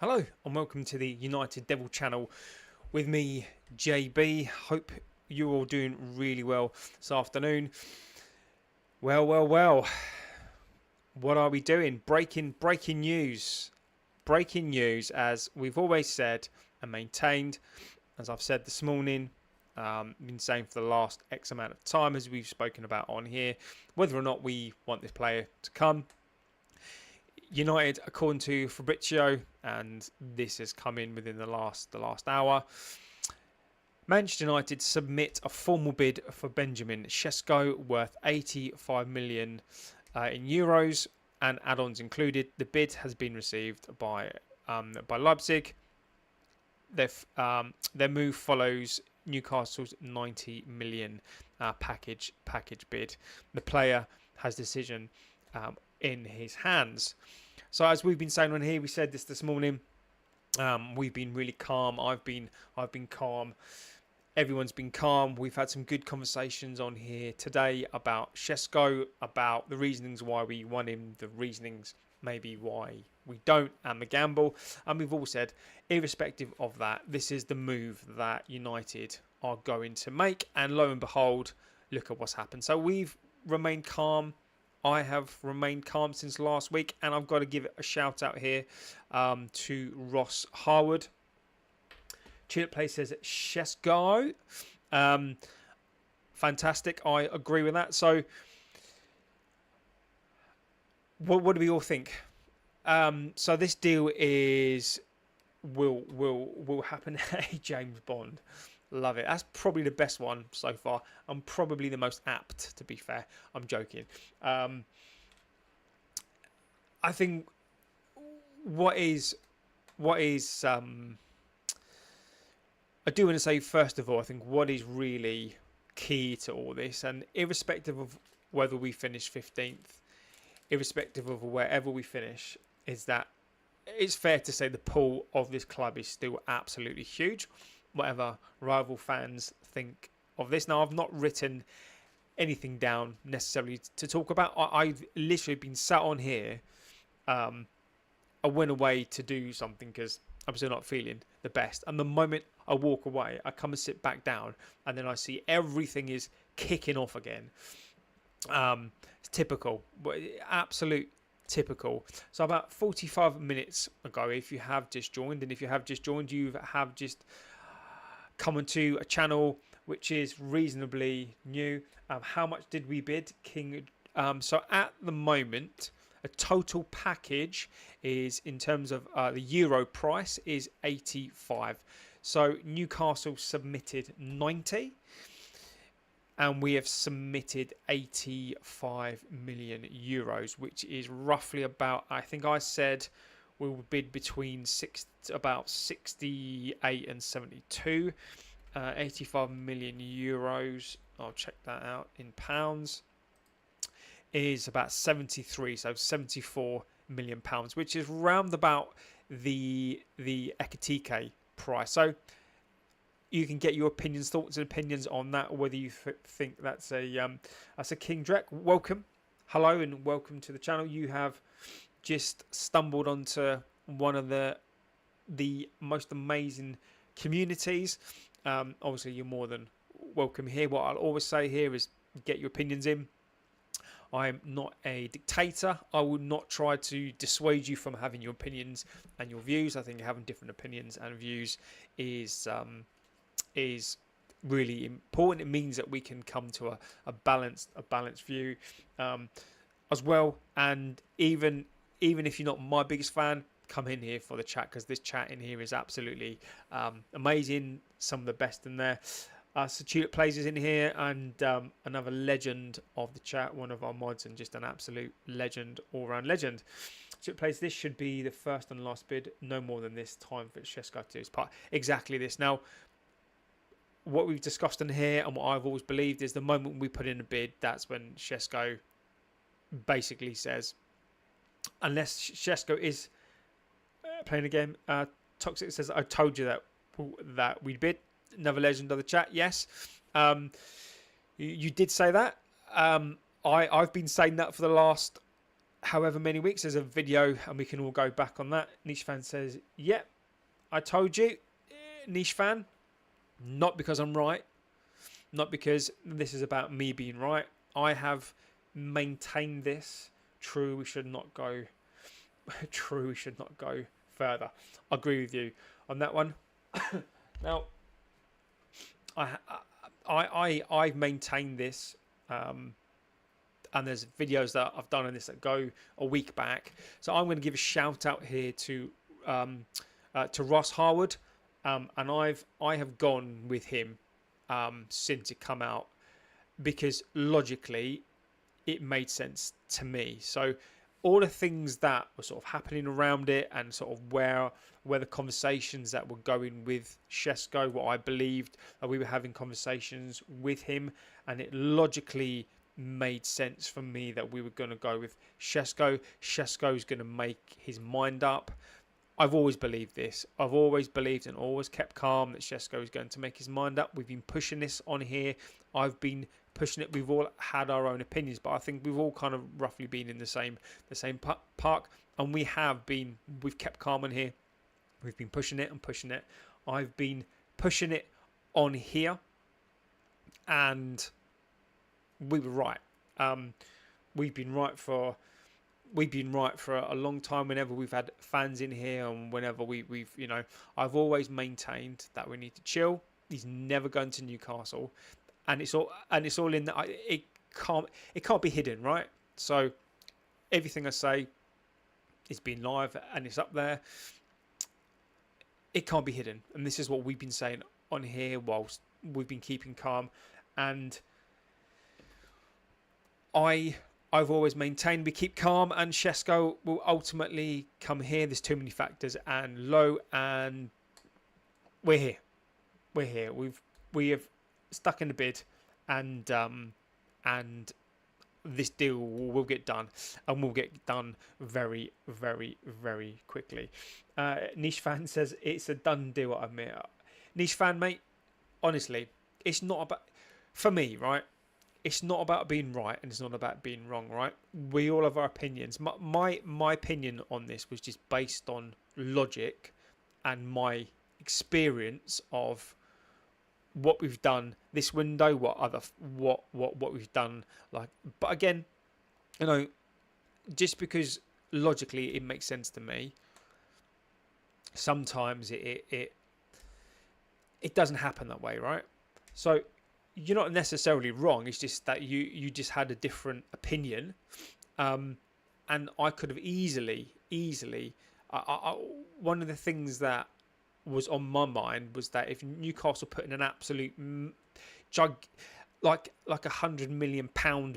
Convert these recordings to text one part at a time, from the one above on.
Hello and welcome to the United Devil channel with me, JB. Hope you're all doing really well this afternoon. Well. What are we doing? Breaking news. Breaking news, as we've always said and maintained, as I've said this morning, been saying for the last X amount of time, as we've spoken about on here, whether or not we want this player to come. United, according to Fabrizio, and this has come in within the last hour. Manchester United submit a formal bid for Benjamin Sesko worth 85 million in euros and add-ons included. The bid has been received by Leipzig. Their move follows Newcastle's 90 million package bid. The player has decision in his hands. So as we've been saying on here, we said this morning. We've been really calm. I've been calm. Everyone's been calm. We've had some good conversations on here today about Sesko, about the reasonings why we want him, the reasonings maybe why we don't, and the gamble. And we've all said, irrespective of that, this is the move that United are going to make. And lo and behold, look at what's happened. So we've remained calm. I have remained calm since last week, and I've got to give a shout out here to Ross Harwood. Tulip Play says Sesko. Fantastic. I agree with that. So, what do we all think? So this deal will happen. Hey, James Bond. Love it. That's probably the best one so far. I'm probably the most apt, to be fair. I'm joking. I think what is I do want to say, first of all, I think what is really key to all this, and irrespective of whether we finish 15th, irrespective of wherever we finish, is that it's fair to say the pool of this club is still absolutely huge. Whatever rival fans think of this. Now, I've not written anything down necessarily to talk about. I've literally been sat on here. I went away to do something because I'm still not feeling the best. And the moment I walk away, I come and sit back down, and then I see everything is kicking off again. It's typical, but absolute typical. So about 45 minutes ago, if you have just joined, you have just come onto a channel which is reasonably new. How much did we bid, King? So at the moment, a total package is, in terms of the euro price, is 85. So Newcastle submitted 90, and we have submitted 85 million euros, which is roughly about, I think I said we will bid between about 68 and 72. 85 million euros, I'll check that out in pounds, is about 73, so 74 million pounds, which is round about the Ekitike price. So you can get your opinions, thoughts and opinions on that, whether you think that's a King Drek. Welcome, hello, and welcome to the channel. You have just stumbled onto one of the most amazing communities. Obviously, you're more than welcome here. What I'll always say here is get your opinions in. I'm not a dictator. I will not try to dissuade you from having your opinions and your views. I think having different opinions and views is really important. It means that we can come to a balanced view as well. And even if you're not my biggest fan, come in here for the chat, because this chat in here is absolutely amazing. Some of the best in there. So Tulip Plays is in here, and another legend of the chat, one of our mods, and just an absolute legend, all-round legend. Tulip Plays, this should be the first and last bid, no more than this. Time for Sesko to his part. Exactly this. Now, what we've discussed in here, and what I've always believed, is the moment we put in a bid, that's when Sesko basically says, unless Sesko is playing a game. Toxic says, I told you that we'd bid. Another legend of the chat. Yes, you did say that. I've been saying that for the last however many weeks. There's a video, and we can all go back on that. Niche fan says, "Yep, I told you." Niche fan, not because I'm right, not because this is about me being right. I have maintained this. True, we should not go. True, we should not go further. I agree with you on that one. Now, I've maintained this, and there's videos that I've done on this that go a week back. So I'm going to give a shout out here to Ross Harwood, and I have gone with him since it come out because logically it made sense to me. So all the things that were sort of happening around it, and sort of where the conversations that were going with Sesko, what I believed that we were having conversations with him, and it logically made sense for me that we were going to go with Sesko. Sesko's going to make his mind up. I've always believed this. I've always believed and always kept calm that Sesko is going to make his mind up. We've been pushing this on here. I've been pushing it. We've all had our own opinions, but I think we've all kind of roughly been in the same park, and we've kept calm on here. We've been pushing it and pushing it. I've been pushing it on here, and we were right. We've been right for a long time. Whenever we've had fans in here, and whenever we've I've always maintained that we need to chill. He's never going to Newcastle, and it's all in that. It can't be hidden, right? So everything I say is being live and it's up there. It can't be hidden, and this is what we've been saying on here whilst we've been keeping calm. And I've always maintained we keep calm, and Sesko will ultimately come here. There's too many factors and low, and we're here. We have stuck in the bid, and this deal will get done, and will get done very, very, very quickly. Niche fan says it's a done deal. I admit, Niche fan, mate. Honestly, it's not about, for me, right? It's not about being right, and it's not about being wrong, right? We all have our opinions. My opinion on this was just based on logic and my experience of what we've done this window, what we've done. Like, but again, just because logically it makes sense to me, sometimes it doesn't happen that way, right? So you're not necessarily wrong. It's just that you just had a different opinion, and I could have easily. One of the things that was on my mind was that if Newcastle put in an absolute like £100 million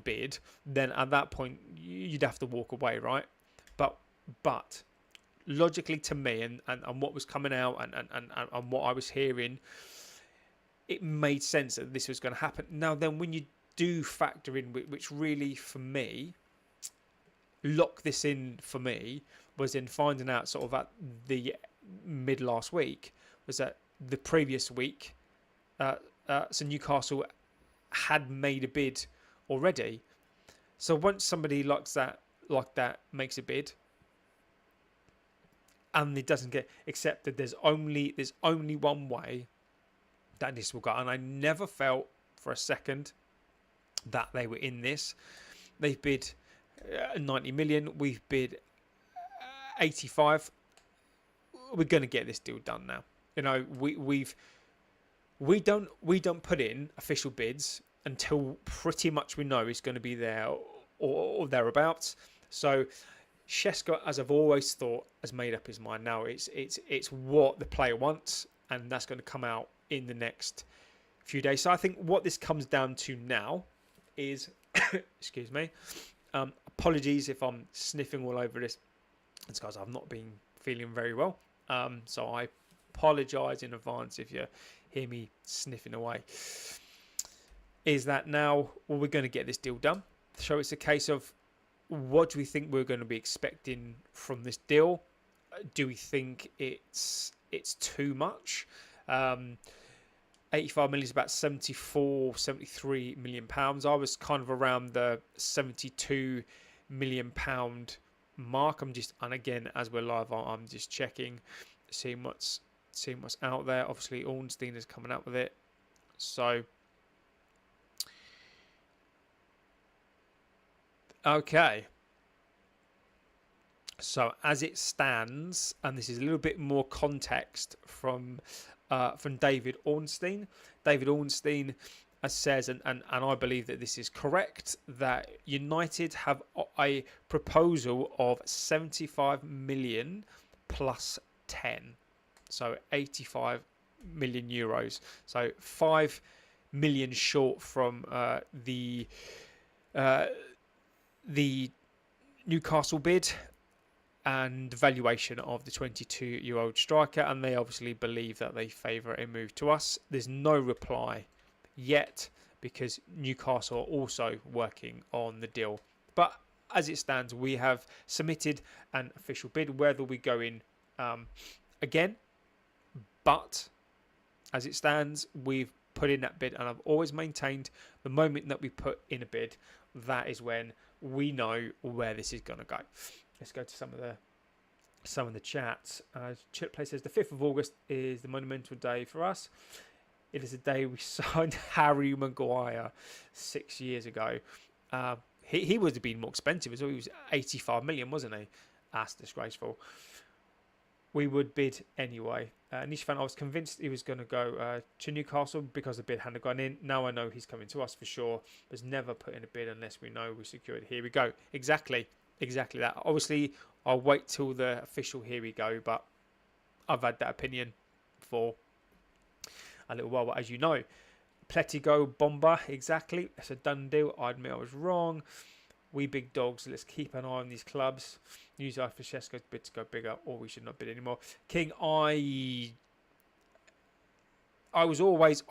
bid, then at that point you'd have to walk away, right? But logically to me, and what was coming out and what I was hearing, it made sense that this was going to happen. Now then, when you do factor in, which really for me locked this in for me, was in finding out sort of at the mid last week, was that the previous week so Newcastle had made a bid already. So once somebody like that makes a bid and it doesn't get accepted, there's only one way that this will go. And I never felt for a second that they were in this. They've bid 90 million, we've bid 85. We're going to get this deal done now. We don't put in official bids until pretty much we know it's going to be there or thereabouts. So Sesko, as I've always thought, has made up his mind. Now it's what the player wants, and that's going to come out in the next few days. So I think what this comes down to now is excuse me, apologies if I'm sniffing all over this. It's because I've not been feeling very well. So I apologise in advance if you hear me sniffing away. Is that now, well, we're going to get this deal done. So it's a case of, what do we think we're going to be expecting from this deal? Do we think it's too much? 85 million is about 73 million pounds. I was kind of around the 72 million pound mark. And again, as we're live, I'm just checking, seeing what's out there. Obviously, Ornstein is coming up with it. So, okay. So as it stands, and this is a little bit more context from David Ornstein. David Ornstein says, and I believe that this is correct, that United have a proposal of 75 million plus 10, so 85 million euros. So 5 million short from the Newcastle bid and valuation of the 22-year-old striker, and they obviously believe that they favour a move to us. There's no reply yet because Newcastle are also working on the deal. But as it stands, we have submitted an official bid. Whether we go in again, but as it stands, we've put in that bid, and I've always maintained the moment that we put in a bid, that is when we know where this is going to go. Let's go to some of the chats. Chipplay says the 5th of August is the monumental day for us. It is a day we signed Harry Maguire 6 years ago. He would have been more expensive as well. He was 85 million, wasn't he? That's disgraceful. We would bid anyway. Niche fan, I was convinced he was going to go to Newcastle because the bid hadn't gone in. Now I know he's coming to us for sure. There's never put in a bid unless we know we secured it. Here we go. Exactly that. Obviously, I'll wait till the official here we go, but I've had that opinion for a little while. But as you know, Pletigo Bomber, exactly. It's a done deal. I admit I was wrong. We big dogs, let's keep an eye on these clubs. Use our for Sesko's bid to go bigger, or we should not bid anymore. King, I was always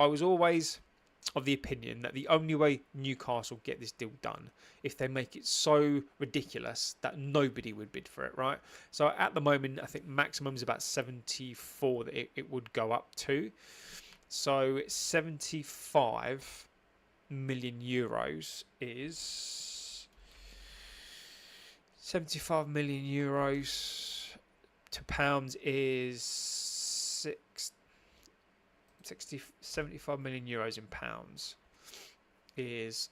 of the opinion that the only way Newcastle get this deal done if they make it so ridiculous that nobody would bid for it, right? So at the moment, I think maximum is about 74 that it would go up to. So 75 million euros is 75 million euros to pounds is 75 million euros in pounds is,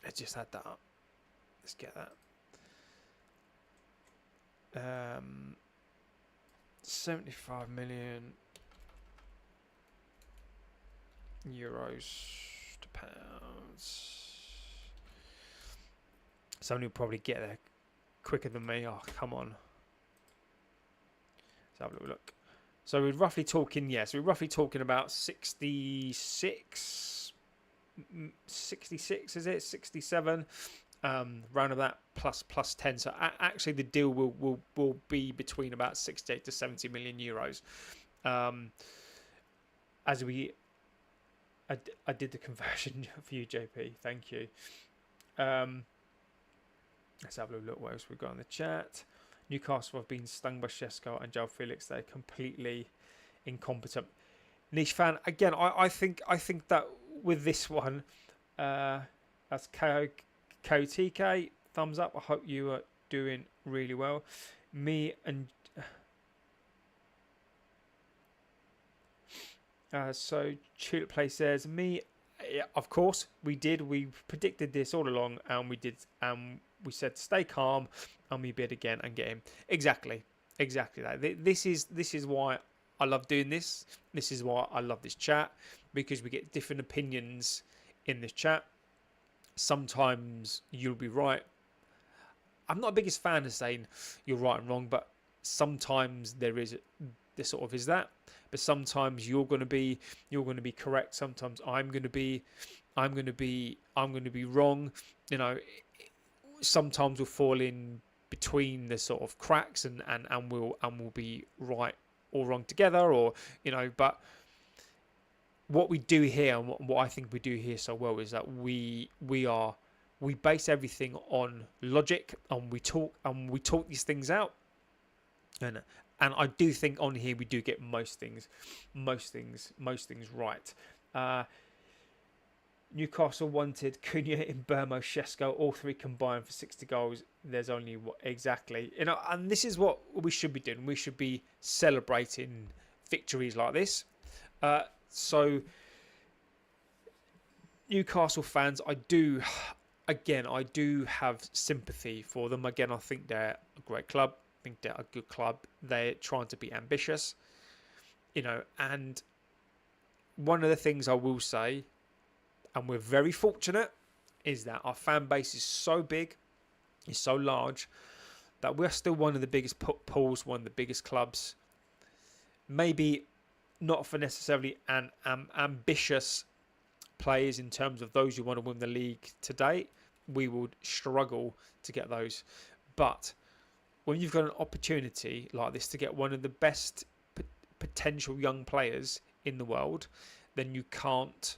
let's just add that up. Let's get that. 75 million euros to pounds. Somebody will probably get there quicker than me. Oh, come on. Let's have a little look. So we're roughly talking, so we're roughly talking about 66, is it? 67, round of that plus 10. So actually the deal will be between about 68 to 70 million euros. As I did the conversion for you, JP. Thank you. Let's have a little look what else we've got in the chat. Newcastle have been stung by Sesko and João Felix. They're completely incompetent. Niche fan, again, I think that with this one, that's KOTK, thumbs up. I hope you are doing really well. Me and so Tulip Play says, yeah, of course we did. We predicted this all along, and we did. We said stay calm, and we bid again and get him. Exactly that. This is why I love doing this. This is why I love this chat, because we get different opinions in this chat. Sometimes you'll be right. I'm not the biggest fan of saying you're right and wrong, but sometimes there is that. But sometimes you're going to be correct. Sometimes I'm going to be wrong. You know, sometimes we'll fall in between the sort of cracks and we'll be right or wrong together, or you know. But what we do here, and what I think we do here so well, is that we base everything on logic, and we talk these things out. And I do think on here we do get most things right. Newcastle wanted Cunha, Imbermo, Sesko, all three combined for 60 goals. There's only exactly, and this is what we should be doing. We should be celebrating victories like this. So Newcastle fans, I do have sympathy for them. Again, I think they're a great club. I think they're a good club. They're trying to be ambitious, and one of the things I will say, and we're very fortunate, is that our fan base is so big, is so large, that we're still one of the biggest pools, one of the biggest clubs. Maybe not for necessarily an ambitious players in terms of those who want to win the league today. We would struggle to get those. But when you've got an opportunity like this to get one of the best potential young players in the world, then you can't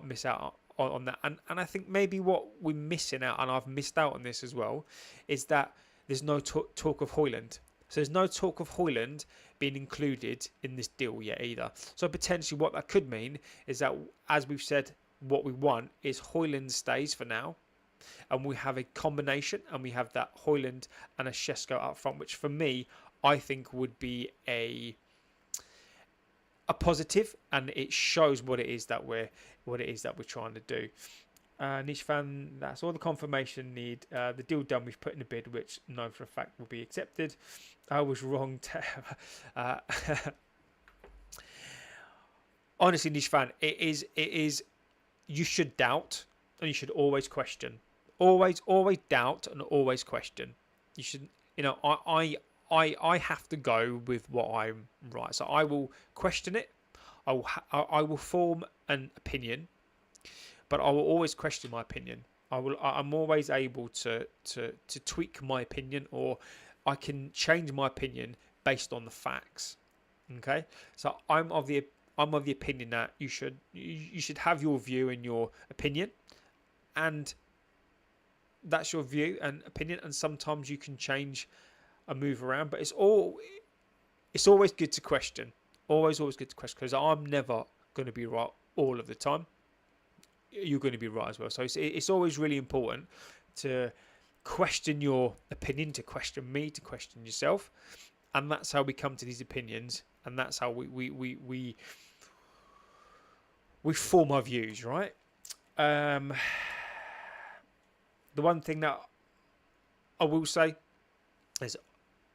miss out on that. And I think maybe what we're missing out, and I've missed out on this as well, is that there's no talk of Højlund. So there's no talk of Højlund being included in this deal yet either. So potentially what that could mean is that, as we've said, what we want is Højlund stays for now, and we have a combination, and we have that Højlund and a Sesko up front, which for me, I think would be a positive, and it shows what it is that we're trying to do. Niche fan, that's all the confirmation need. The deal done, we've put in a bid, which know for a fact will be accepted. I was wrong. Honestly, niche fan, it is. You should doubt, and you should always question. Always doubt and always question. You should. I have to go with what I'm right. So I will question it. I will form an opinion, but I will always question my opinion. I'm always able to tweak my opinion, or I can change my opinion based on the facts. Okay, so I'm of the opinion that you should have your view and your opinion, and that's your view and opinion. And sometimes you can change and move around, but it's always good to question. Always good to question, because I'm never going to be right all of the time. You're going to be right as well. So it's always really important to question your opinion, to question me, to question yourself, and that's how we come to these opinions, and that's how we form our views, right? The one thing that I will say is,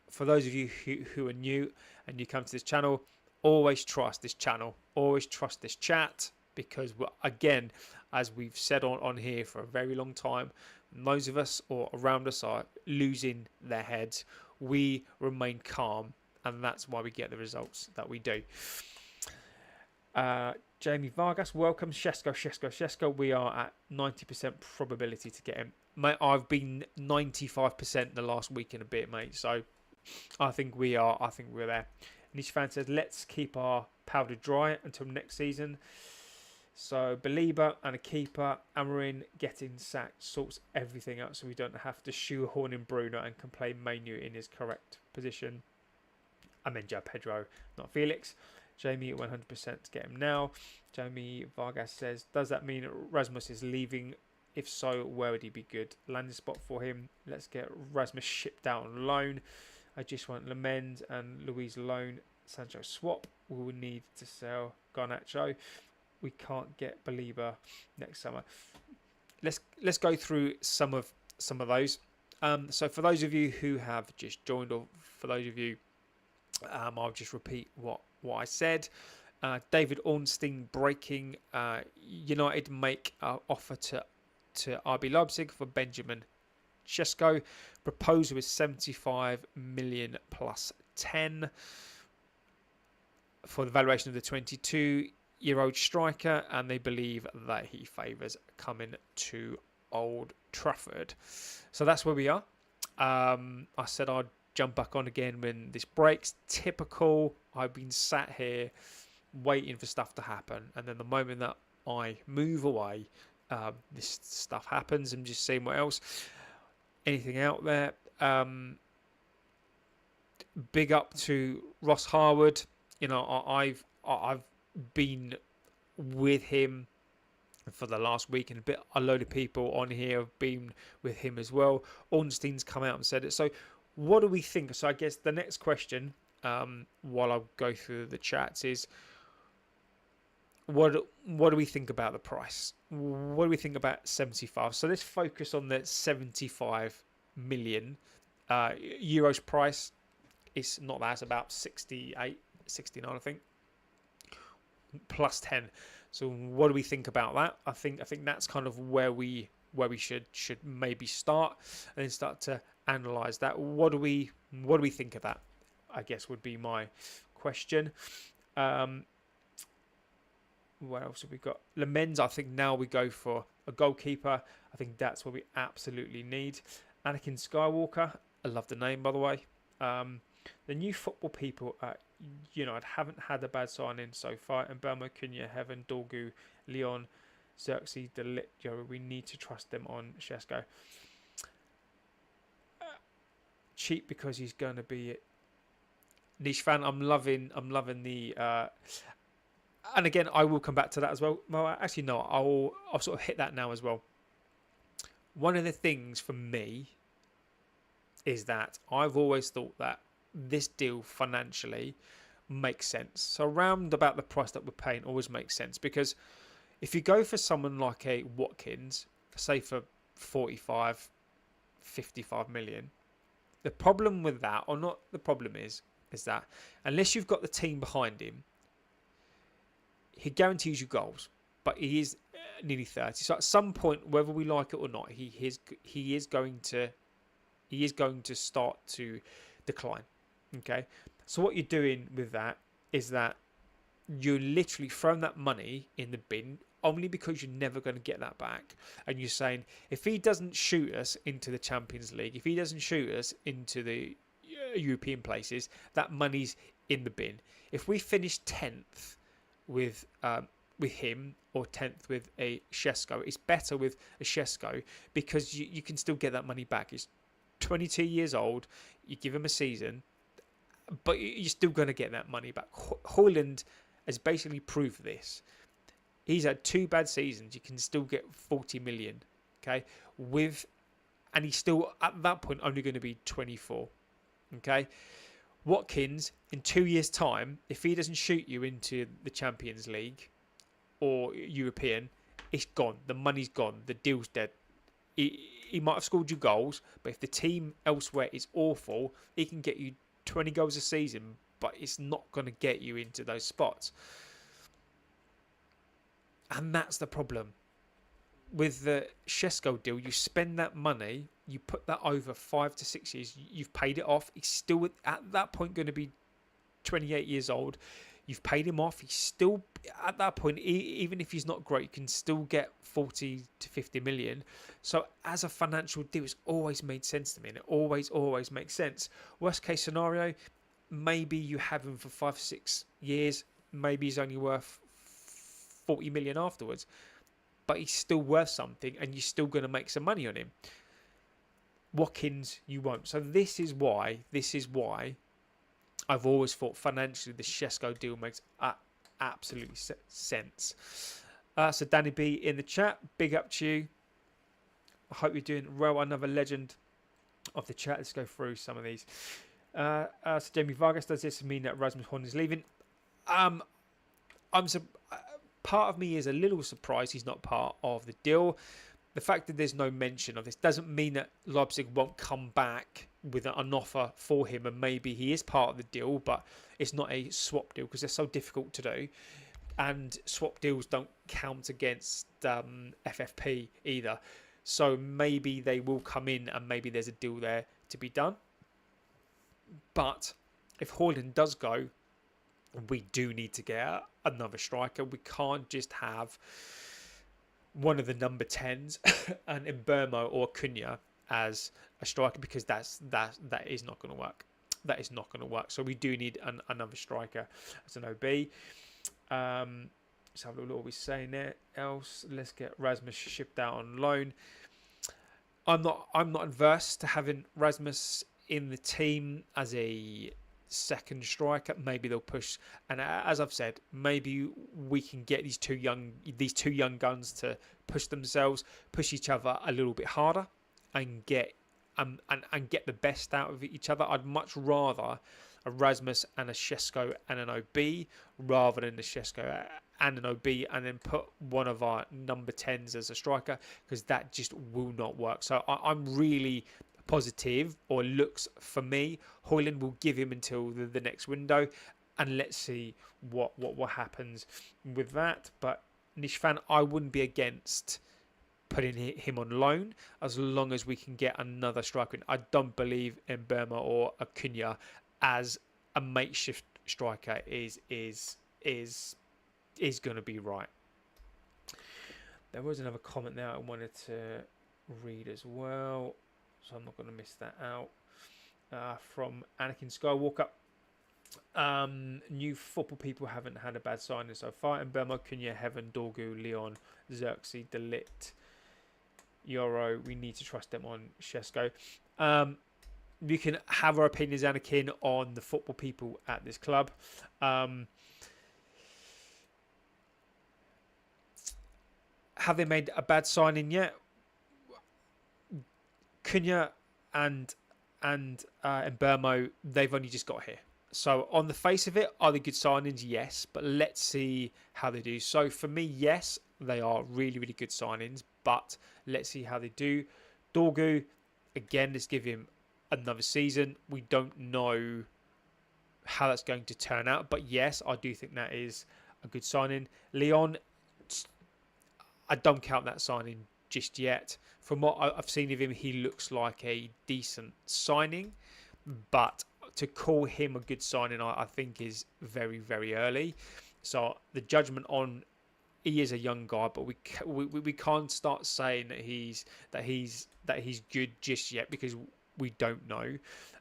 for those of you who are new and you come to this channel, always trust this channel, always trust this chat, because again, as we've said on here for a very long time, those of us or around us are losing their heads. We remain calm, and that's why we get the results that we do. Jamie Vargas, welcome. Sesko. We are at 90% probability to get him. Mate, I've been 95% the last week and a bit, mate. So I think we're there. Niche fan says, let's keep our powder dry until next season. So Belieber and a keeper, Amarin getting sacked sorts everything out, so we don't have to shoehorn in Bruno and can play Manu in his correct position. I meant Pedro, not Felix. Jamie 100% to get him now. Jamie Vargas says, does that mean Rasmus is leaving? If so, where would he be good? Landing spot for him. Let's get Rasmus shipped out on loan. I just want Lamend and Luis loan. Sancho swap. We will need to sell Garnacho. We can't get Belieber next summer. Let's go through some of those. So for those of you who have just joined, or for those of you, I'll just repeat what I said. David Ornstein breaking. United make offer to RB Leipzig for Benjamin Sesko. Proposal is 75 million plus 10 for the valuation of the 22-year-old striker, and they believe that he favours coming to Old Trafford. So that's where we are. I said I'd jump back on again when this breaks. Typical. I've been sat here waiting for stuff to happen, and then the moment that I move away, this stuff happens. I'm just seeing what else, anything out there. Big up to Ross Harwood. I've been with him for the last week, and a load of people on here have been with him as well. Ornstein's come out and said it. So what do we think? So I guess the next question, while I go through the chats, is what do we think about the price? What do we think about 75? So let's focus on the 75 million euros price. It's not that, it's about 68, 69, I think, plus 10. So what do we think about that? I think that's kind of where we should maybe start, and then start to analyze that. What do we think of that? I guess would be my question. What else have we got? Lemens, I think now we go for a goalkeeper. I think that's what we absolutely need. Anakin Skywalker, I love the name, by the way. The new football people at United haven't had a bad signing so far. And Burma, Cunha, Heaven, Dorgu, Leon, Xerxes, Delitio. We need to trust them on Sesko. Cheap because he's going to be niche fan. I'm loving the. And again, I will come back to that as well. Well, actually, no, I'll sort of hit that now as well. One of the things for me is that I've always thought that this deal financially makes sense. So around about the price that we're paying always makes sense, because if you go for someone like a Watkins, say for 45, 55 million, the problem with that, or not the problem is that unless you've got the team behind him, he guarantees you goals, but he is nearly 30. So at some point, whether we like it or not, he is going to start to decline. Okay, so what you're doing with that is that you're literally throwing that money in the bin only because you're never going to get that back. And you're saying, if he doesn't shoot us into the Champions League, if he doesn't shoot us into the European places, that money's in the bin. If we finish 10th with him, or 10th with a Sesko, it's better with a Sesko because you can still get that money back. He's 22 years old. You give him a season, but you're still going to get that money back. Højlund has basically proved this. He's had 2 bad seasons. You can still get 40 million, okay? And he's still at that point only going to be 24, okay? Watkins, in 2 years' time, if he doesn't shoot you into the Champions League or European, it's gone. The money's gone. The deal's dead. He might have scored you goals, but if the team elsewhere is awful, he can get you 20 goals a season, but it's not going to get you into those spots. And that's the problem. With the Sesko deal, you spend that money, you put that over 5 to 6 years, you've paid it off. He's still at that point going to be 28 years old. You've paid him off. He's still at that point, even if he's not great, you can still get 40 to 50 million. So as a financial deal, it's always made sense to me, and it always makes sense. Worst case scenario, maybe you have him for 5 or 6 years. Maybe he's only worth 40 million afterwards, but he's still worth something, and you're still going to make some money on him. Watkins, you won't. So this is why I've always thought financially the Sesko deal makes absolutely sense. So Danny B in the chat, big up to you. I hope you're doing well. Another legend of the chat. Let's go through some of these. So Jamie Vargas, does this mean that Rasmus Højlund is leaving? Part of me is a little surprised he's not part of the deal. The fact that there's no mention of this doesn't mean that Leipzig won't come back with an offer for him, and maybe he is part of the deal, but it's not a swap deal because they're so difficult to do, and swap deals don't count against FFP either. So maybe they will come in, and maybe there's a deal there to be done. But if Højlund does go, we do need to get another striker. We can't just have one of the number 10s and Mbeumo or Cunha as a striker, because that is not going to work. That is not going to work. So we do need another striker as an OB. Let's have a look what we're saying there. Else, let's get Rasmus shipped out on loan. I'm not adverse to having Rasmus in the team as a second striker. Maybe they'll push, and as I've said, maybe we can get these two young guns to push themselves, push each other a little bit harder, and get and get the best out of each other. I'd much rather a Rasmus and a Sesko and an OB rather than a Sesko and an OB and then put one of our number 10s as a striker, because that just will not work. So I'm really positive, or looks for me, Højlund will give him until the next window, and let's see what happens with that. But Nishvan, I wouldn't be against putting him on loan as long as we can get another striker in. I don't believe in Burma or Acuna as a makeshift striker is going to be right. There was another comment there I wanted to read as well, so I'm not going to miss that out. From Anakin Skywalker. New football people haven't had a bad signing so far. And Burma, Cunha, Heaven, Dorgu, Leon, Xerxes, Delict, Euro. We need to trust them on Sesko. We can have our opinions, Anakin, on the football people at this club. Have they made a bad signing yet? Cunha and Burmo, they've only just got here. So on the face of it, are they good signings? Yes, but let's see how they do. So for me, yes, they are really, really good signings, but let's see how they do. Dorgu, again, let's give him another season. We don't know how that's going to turn out, but yes, I do think that is a good signing. Leon, I don't count that signing just yet. From what I've seen of him, he looks like a decent signing, but to call him a good signing, I think is very, very early. So the judgment on, he is a young guy, but we can't start saying that he's good just yet, because we don't know, and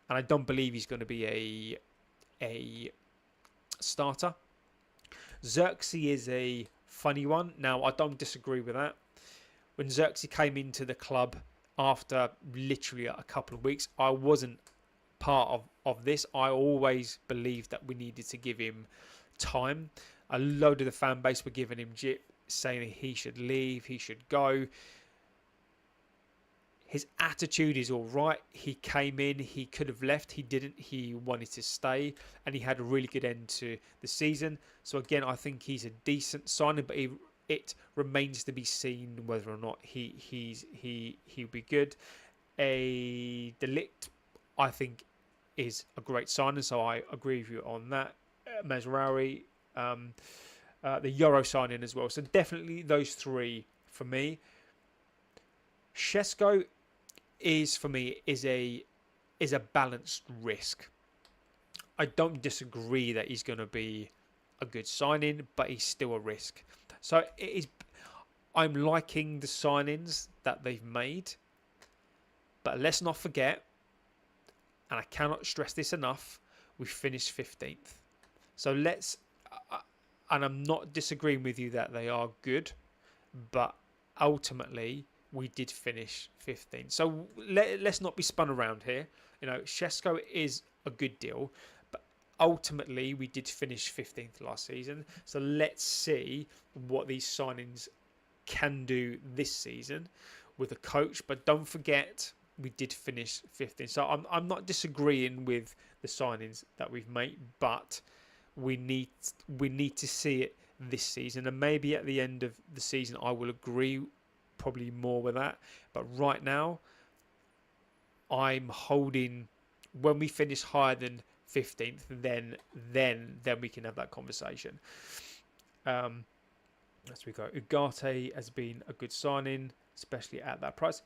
I don't believe he's going to be a starter. Xerxes is a funny one. Now, I don't disagree with that. When Xerxes came into the club after literally a couple of weeks, I wasn't part of this. I always believed that we needed to give him time. A load of the fan base were giving him jip, saying he should leave, he should go. His attitude is all right. He came in, he could have left, he didn't. He wanted to stay, and he had a really good end to the season. So again, I think he's a decent signing, but it remains to be seen whether or not he'll be good. A Delict, I think, is a great signing, so I agree with you on that. Managerial, the Euro signing as well. So definitely those three for me. Sesko is, for me, is a balanced risk. I don't disagree that he's going to be a good signing, but he's still a risk. So it is. I'm liking the signings that they've made, but let's not forget, and I cannot stress this enough, we finished 15th. So let's, and I'm not disagreeing with you that they are good, but ultimately we did finish 15th. So let's not be spun around here. You know, Sesko is a good deal, but ultimately we did finish 15th last season. So let's see what these signings can do this season with a coach. But don't forget, we did finish 15th. So I'm not disagreeing with the signings that we've made, but we need to see it this season. And maybe at the end of the season I will agree probably more with that. But right now, I'm holding, when we finish higher than 15th, then we can have that conversation. As we go, Ugarte has been a good signing, especially at that price.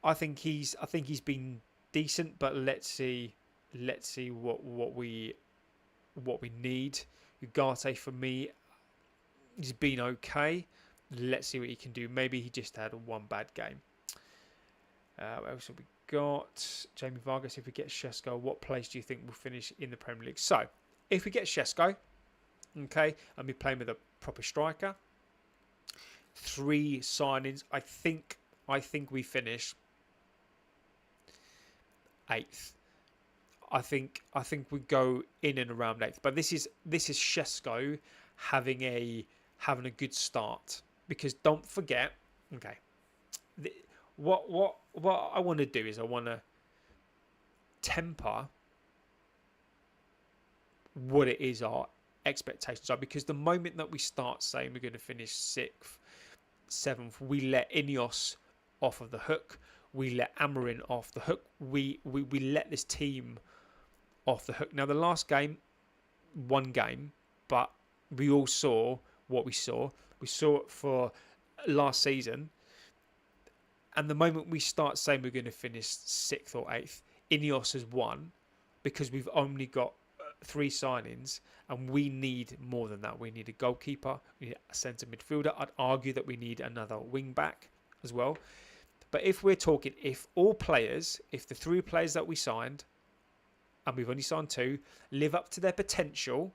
I think he's been decent, but let's see what we need. Ugarte, for me, he's been okay. Let's see what he can do. Maybe he just had one bad game. What else have we got? Jamie Vargas, if we get Sesko, what place do you think will finish in the Premier League? So, if we get Sesko, okay, and we're playing with a proper striker, 3 signings, I think we finish 8th. I think we go in and around eighth. But this is Sesko having a good start, because don't forget, okay, the, what I want to do is I want to temper what it is our expectations are, because the moment that we start saying we're going to finish sixth, seventh, we let Ineos off of the hook, we let Amarin off the hook, we let this team off the hook. Now the last game, one game, but we all saw what we saw. We saw it for last season, and the moment we start saying we're going to finish sixth or eighth, Ineos has won, because we've only got three signings, and we need more than that. We need a goalkeeper, we need a centre midfielder. I'd argue that we need another wing back as well. But if we're talking, if the three players that we signed, and we've only signed two, live up to their potential,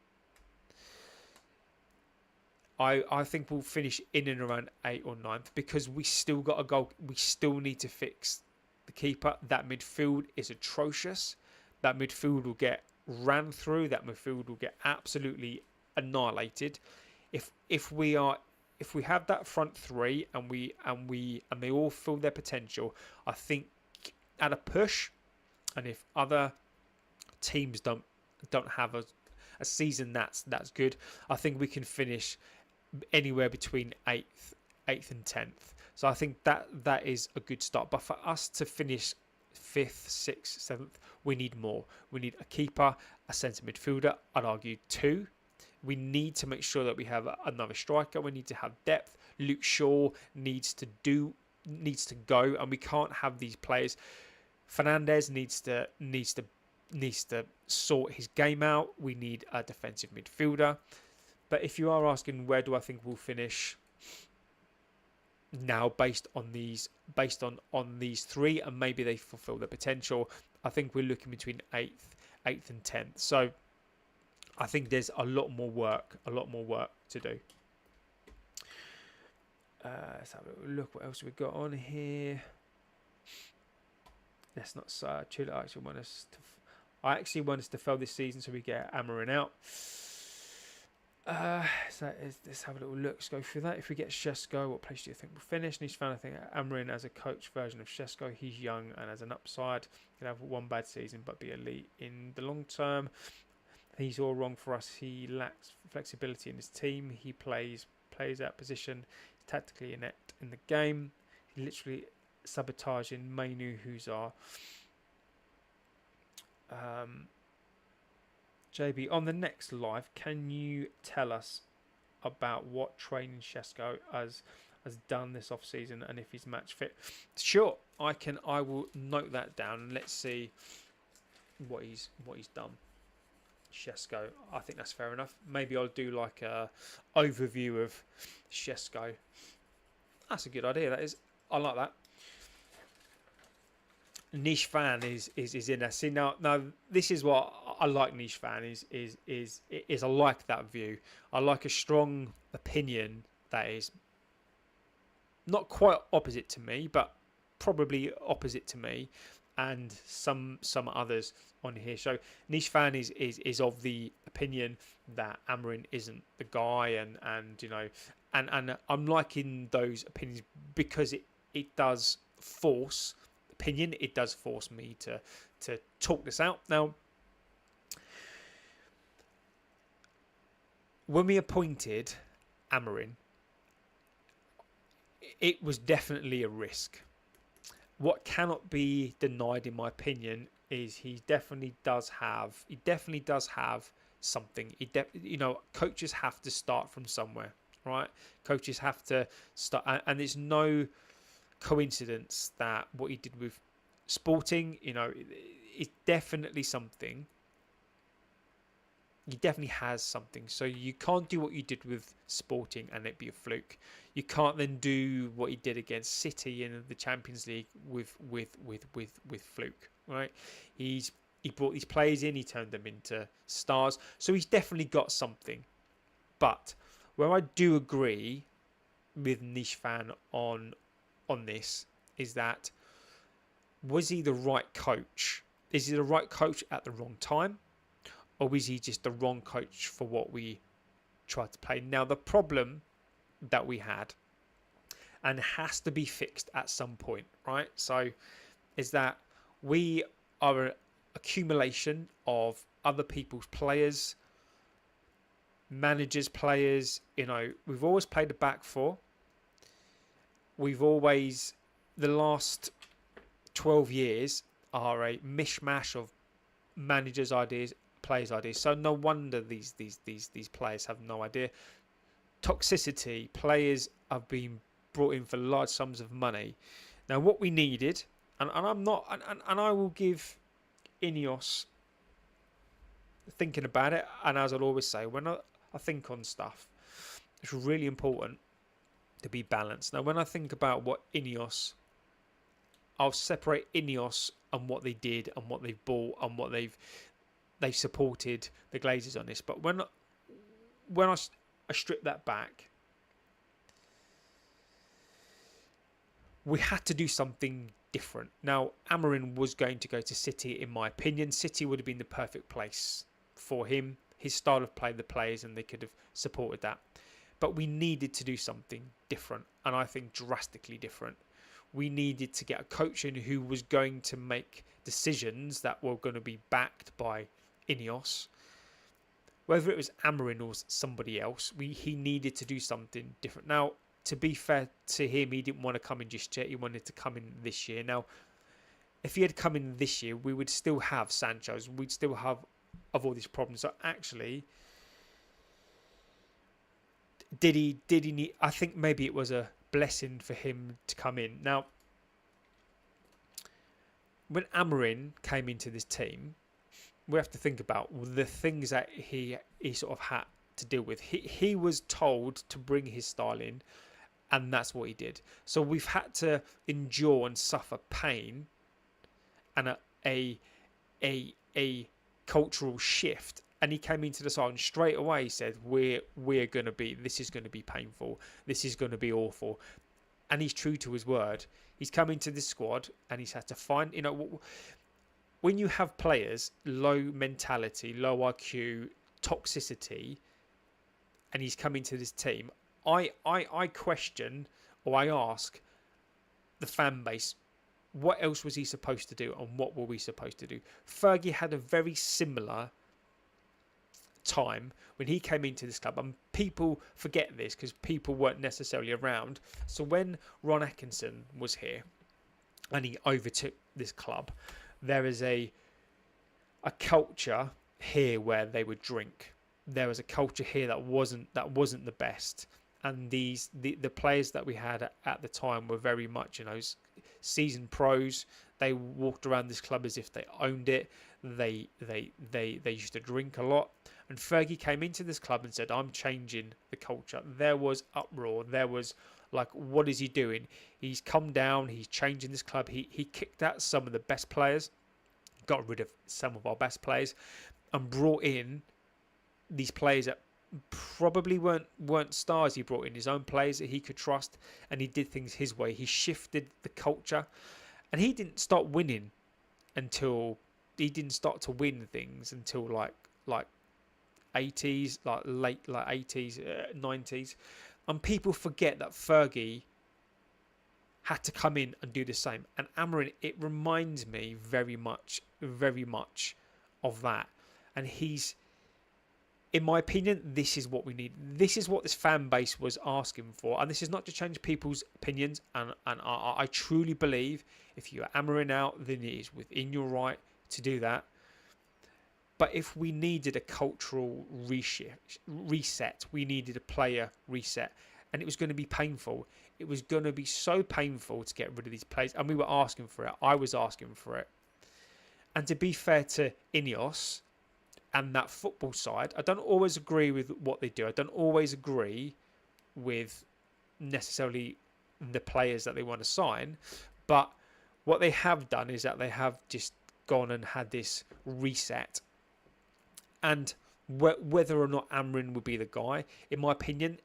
I think we'll finish in and around 8th or 9th, because we still got a goal. We still need to fix the keeper. That midfield is atrocious. That midfield will get ran through. That midfield will get absolutely annihilated. If we have that front three and they all fill their potential, I think at a push, and if other teams don't have a season that's good, I think we can finish anywhere between 8th and 10th. So I think that is a good start. But for us to finish 5th, 6th, 7th, we need more. We need a keeper, a centre midfielder, I'd argue 2. We need to make sure that we have another striker. We need to have depth. Luke Shaw needs to go, and we can't have these players. Fernandez needs to sort his game out. We need a defensive midfielder. But if you are asking where do I think we'll finish now, based on these three, and maybe they fulfill their potential, I think we're looking between 8th and 10th. So I think there's a lot more work to do. Let's have a look what else we've got on here. Let's not chill. I actually want us to fail this season so we get Amarin out. Let's have a little look. Let's go through that. If we get Sesko, what place do you think we'll finish? Niche fan, I think Amarin as a coach version of Sesko. He's young and has an upside. He'll have one bad season but be elite in the long term. He's all wrong for us. He lacks flexibility in his team. He plays out position. He's tactically inept in the game. He literally sabotaging Mainu, who's our JB. On the next live, can you tell us about what training Sesko has done this off season and if he's match fit? Sure, I can. I will note that down and let's see what he's done. Sesko, I think that's fair enough. Maybe I'll do like a overview of Sesko. That's a good idea. That is. I like that. Niche fan is in there. See now this is what I like. Niche fan is I like that view. I like a strong opinion that is not quite opposite to me, but probably opposite to me and some others on here. So niche fan is of the opinion that Amarin isn't the guy, and you know, and I'm liking those opinions because it does force opinion. It does force me to talk this out. Now, when we appointed Amarin, it was definitely a risk. What cannot be denied, in my opinion, is he definitely does have something. Coaches have to start from somewhere, right? Coaches have to start, and it's no coincidence that what he did with Sporting, it's definitely something. He definitely has something. So you can't do what you did with Sporting and it be a fluke. You can't then do what he did against City in the Champions League with fluke, right? He brought these players in, he turned them into stars. So he's definitely got something. But where I do agree with Niche Fan on this is that, was he the right coach Is he the right coach at the wrong time? Or is he just the wrong coach for what we tried to play? Now, the problem that we had, and has to be fixed at some point, right? So, is that we are an accumulation of other people's players, managers, players. We've always played a back four. We've always, the last 12 years, are a mishmash of managers' ideas, players' ideas. So no wonder these players have no idea. Toxicity. Players have been brought in for large sums of money. Now, what we needed, and I'm not, and I will give Ineos, thinking about it, and as I'll always say, when I think on stuff, it's really important to be balanced. Now, when I think about what Ineos, I'll separate Ineos and what they did and what they've bought and what they've supported the Glazers on this. But when I strip that back, we had to do something different. Now, Amorim was going to go to City, in my opinion. City would have been the perfect place for him. His style of play, the players, and they could have supported that. But we needed to do something different, and I think drastically different. We needed to get a coach in who was going to make decisions that were going to be backed by Ineos. Whether it was Amorim or somebody else, he needed to do something different. Now, to be fair to him, he didn't want to come in just yet. He wanted to come in this year. Now, if he had come in this year, we would still have Sancho's. We'd still have all these problems. So actually, did he need? I think maybe it was a blessing for him to come in. Now, when Amorim came into this team, we have to think about the things that he sort of had to deal with. He was told to bring his style in, and that's what he did. So we've had to endure and suffer pain and a cultural shift. And he came into the side and straight away said, "We're going to be. This is going to be painful. This is going to be awful." And he's true to his word. He's come into this squad and he's had to find. When you have players low mentality, low IQ, toxicity, and he's come into this team, I question, or I ask the fan base, what else was he supposed to do and what were we supposed to do? Fergie had a very similar time when he came into this club, and people forget this because people weren't necessarily around. So when Ron Atkinson was here and he overtook this club, there is a culture here where they would drink. There was a culture here that wasn't the best, and the players that we had at the time were very much seasoned pros. They walked around this club as if they owned it. They used to drink a lot. And Fergie came into this club and said, "I'm changing the culture." There was uproar. There was like, what is he doing? He's come down. He's changing this club. He kicked out some of the best players, got rid of some of our best players, and brought in these players that probably weren't stars. He brought in his own players that he could trust, and he did things his way. He shifted the culture, and he didn't start winning until he didn't start to win things until like 80s, like late 80s, 90s. And people forget that Fergie had to come in and do the same. And Amorim, it reminds me very much of that. And he's, in my opinion, this is what we need. This is what this fan base was asking for. And this is not to change people's opinions. And I truly believe if you are Amorim out, then it is within your right to do that. But if we needed a cultural reset, we needed a player reset, and it was going to be painful. It was going to be so painful to get rid of these players, and we were asking for it. I was asking for it. And to be fair to Ineos and that football side, I don't always agree with what they do. I don't always agree with necessarily the players that they want to sign, but what they have done is that they have just gone and had this reset. And whether or not Amorim would be the guy, in my opinion,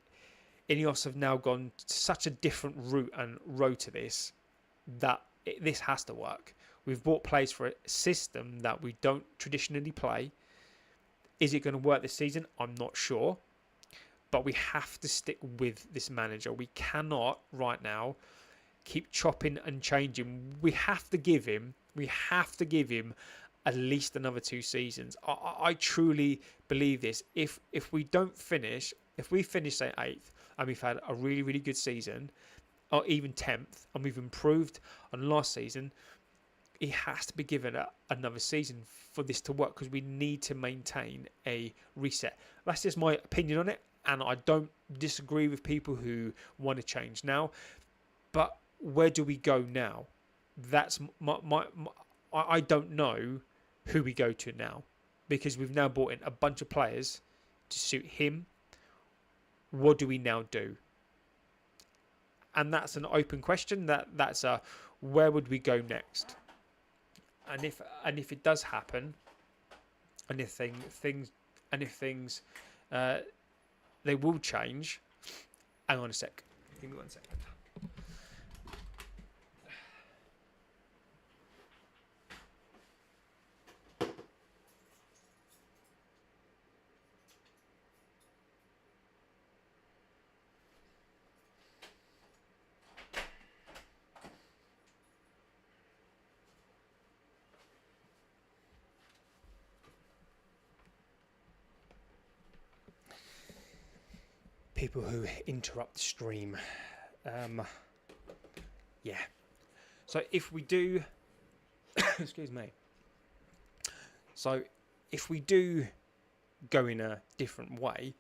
Ineos have now gone to such a different route and road to this that this has to work. We've bought players for a system that we don't traditionally play. Is it going to work this season? I'm not sure. But we have to stick with this manager. We cannot right now keep chopping and changing. We have to give him at least another 2 seasons. I truly believe this. If we finish say 8th and we've had a really, really good season, or even 10th, and we've improved on last season, he has to be given another season for this to work, because we need to maintain a reset. That's just my opinion on it, and I don't disagree with people who want to change now. But where do we go now? That's I don't know who we go to now, because we've now brought in a bunch of players to suit him. What do we now do? And that's an open question. That's a where would we go next? And if it does happen, and if things they will change. Hang on a sec. Give me 1 second. People who interrupt the stream. Yeah. So if we do, excuse me. So if we do go in a different way,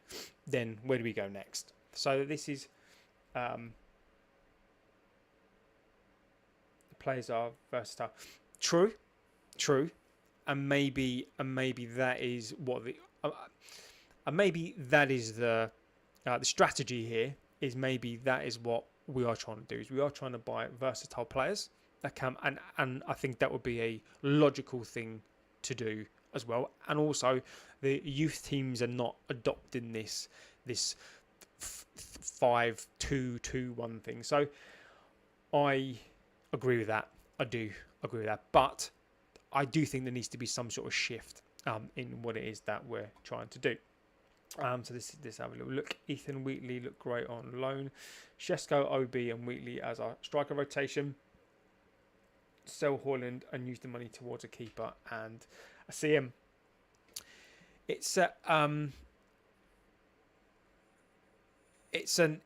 then where do we go next? So this is the players are versatile. True, and maybe that is what the strategy here is. Maybe that is what we are trying to do. Is we are trying to buy versatile players that can, and I think that would be a logical thing to do as well. And also, the youth teams are not adopting this 5-2-2-1 thing. So I agree with that. I do agree with that. But I do think there needs to be some sort of shift in what it is that we're trying to do. So this have a little look. Ethan Wheatley looked great on loan. Sesko, OB and Wheatley as our striker rotation. Sell Haaland and use the money towards a keeper and a CM. It's an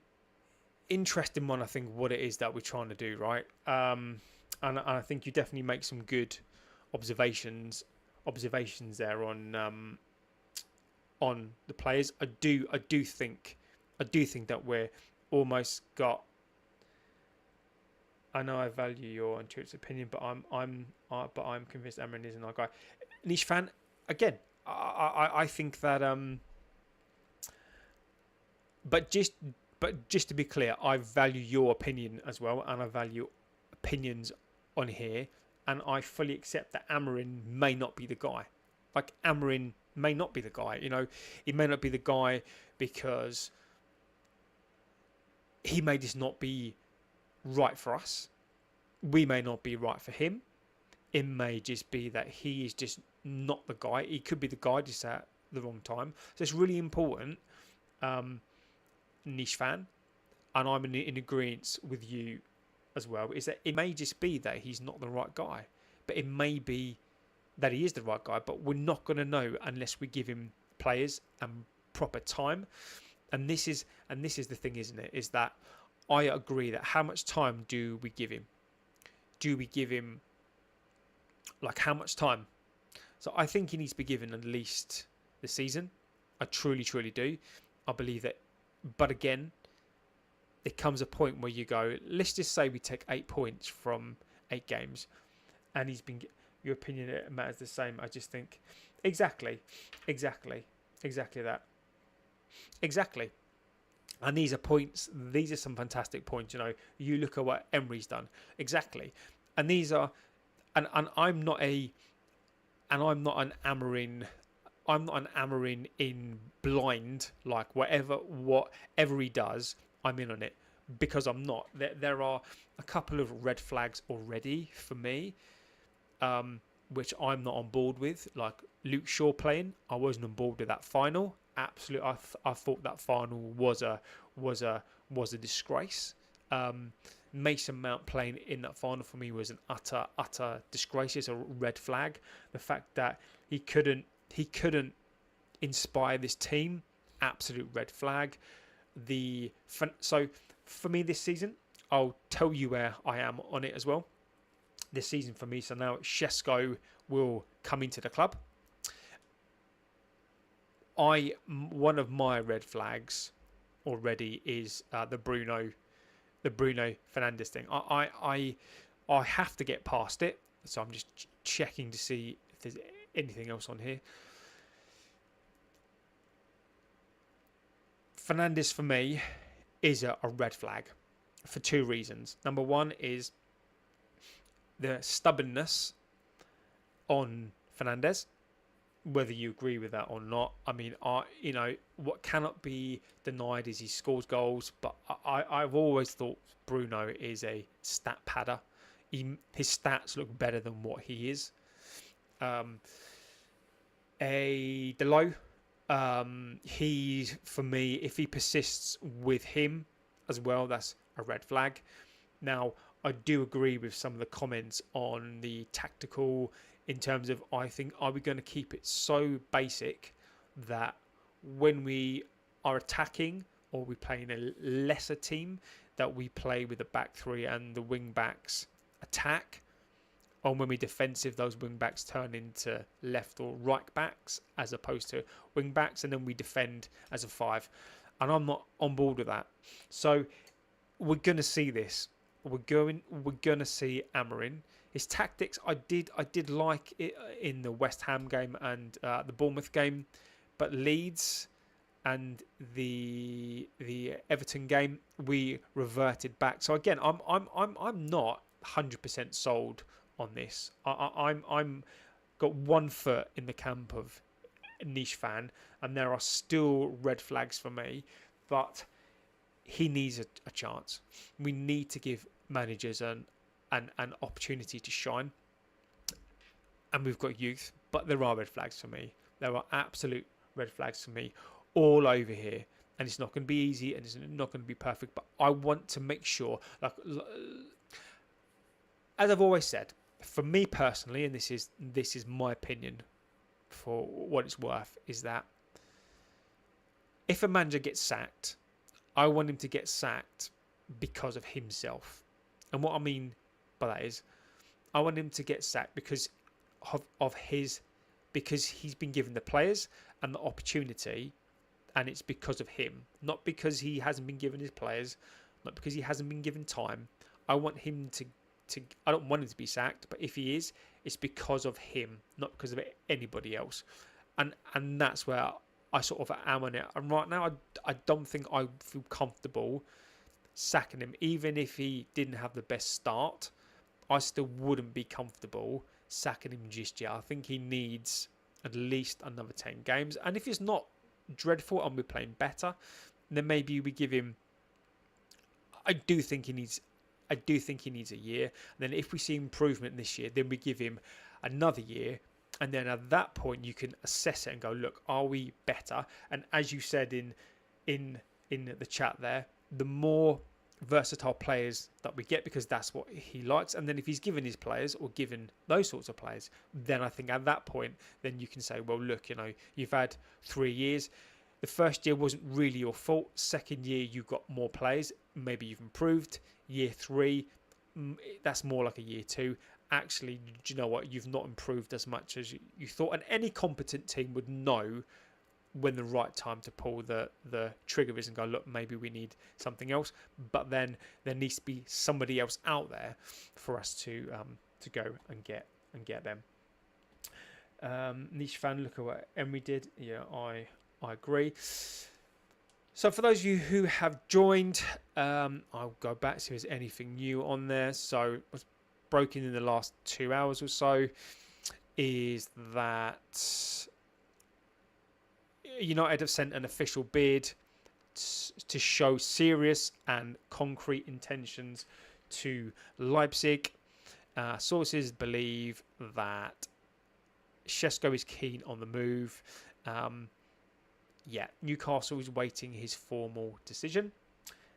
interesting one, I think, what it is that we're trying to do, right? And I think you definitely make some good observations there on the players. I do think that we're almost got. I know I value your intuitive opinion, but I'm convinced Amarin isn't our guy. Niche fan again. I think that but just to be clear, I value your opinion as well, and I value opinions on here, and I fully accept that Amarin may not be the guy. Like, Amarin may not be the guy. You know, he may not be the guy because he may just not be right for us. We may not be right for him. It may just be that he is just not the guy. He could be the guy just at the wrong time. So it's really important, niche fan, and I'm in agreement with you as well, is that it may just be that he's not the right guy, but it may be that he is the right guy, but we're not going to know unless we give him players and proper time. And this is the thing, isn't it? Is that I agree that how much time do we give him? Do we give him, like, how much time? So I think he needs to be given at least the season. I truly do. I believe that. But again, there comes a point where you go, let's just say we take 8 points from 8 games, and he's been. Your opinion matters the same. I just think exactly that. Exactly. And these are points. These are some fantastic points. You know, you look at what Emery's done. Exactly. And these are, and I'm not an Amarin. I'm not an Amarin in blind. Like, whatever he does, I'm in on it, because I'm not. There are a couple of red flags already for me. which I'm not on board with. Like Luke Shaw playing, I wasn't on board with that final. Absolutely, I thought that final was a disgrace. Mason Mount playing in that final for me was an utter disgrace. It's a red flag. The fact that he couldn't inspire this team, absolute red flag. So for me this season, I'll tell you where I am on it as well. This season for me, so now Sesko will come into the club. One of my red flags already is the Bruno Fernandes thing. I have to get past it, so I'm just checking to see if there's anything else on here. Fernandes for me is a red flag for two reasons. Number one is the stubbornness on Fernandes, whether you agree with that or not. I mean, what cannot be denied is he scores goals, but I've always thought Bruno is a stat padder. His stats look better than what he is. A Delo, he, for me, if he persists with him as well, that's a red flag. Now, I do agree with some of the comments on the tactical in terms of, I think, are we going to keep it so basic that when we are attacking or we play in a lesser team, that we play with the back three and the wing backs attack, or when we defensive, those wing backs turn into left or right backs as opposed to wing backs, and then we defend as a five. And I'm not on board with that. So we're going to see this. We're going to see Amorim. His tactics, I did like it in the West Ham game and the Bournemouth game, but Leeds and the Everton game, we reverted back. So again, I'm not 100% sold on this. I'm got 1 foot in the camp of niche fan, and there are still red flags for me, but he needs a chance. We need to give managers an opportunity to shine, and we've got youth, but there are red flags for me. There are absolute red flags for me all over here, and it's not going to be easy and it's not going to be perfect, but I want to make sure, like, as I've always said, for me personally, and this is my opinion for what it's worth, is that if a manager gets sacked, I want him to get sacked because of himself. And what I mean by that is, I want him to get sacked because he's been given the players and the opportunity, and it's because of him, not because he hasn't been given his players, not because he hasn't been given time. I want him to I don't want him to be sacked, but if he is, it's because of him, not because of anybody else. And that's where I sort of am on it. And right now, I don't think I feel comfortable sacking him. Even if he didn't have the best start, I still wouldn't be comfortable sacking him just yet. I think he needs at least another 10 games. And if it's not dreadful and we're playing better, then maybe we give him... I do think he needs a year. And then if we see improvement this year, then we give him another year. And then at that point, you can assess it and go, look, are we better? And as you said in the chat there, the more versatile players that we get, because that's what he likes. And then if he's given his players or given those sorts of players, then I think at that point, then you can say, well, look, you've had 3 years. The first year wasn't really your fault. Second year, you got more players. Maybe you've improved. Year 3, that's more like a year 2. Actually, do you know what? You've not improved as much as you thought. And any competent team would know when the right time to pull the trigger is and go, look, maybe we need something else. But then there needs to be somebody else out there for us to go and get them. Niche fan, look at what Emery did. Yeah, I agree. So for those of you who have joined, I'll go back to see if there's anything new on there. So what's broken in the last 2 hours or so is that United have sent an official bid to show serious and concrete intentions to Leipzig. Sources believe that Sesko is keen on the move. Yeah, Newcastle is waiting his formal decision.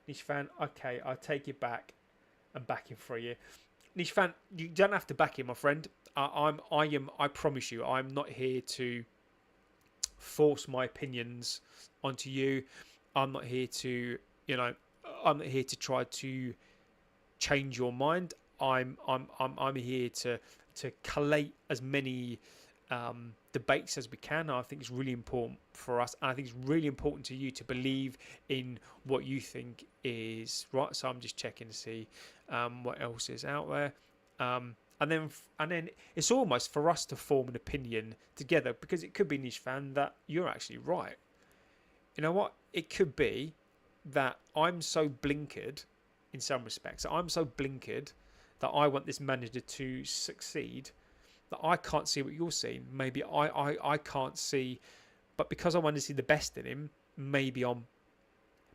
Nish fan, okay, I take it back. I'm backing for you. Nish fan, you don't have to back him, my friend. I promise you, I'm not here to force my opinions onto you. I'm not here to, I'm not here to try to change your mind. I'm here to collate as many debates as we can. I think it's really important for us, and I think it's really important to you to believe in what you think is right. So I'm just checking to see what else is out there, and then it's almost for us to form an opinion together, because it could be, Nish fan, that you're actually right. You know what? It could be that I'm so blinkered in some respects. I'm so blinkered that I want this manager to succeed that I can't see what you're seeing. Maybe I can't see, but because I want to see the best in him, maybe I'm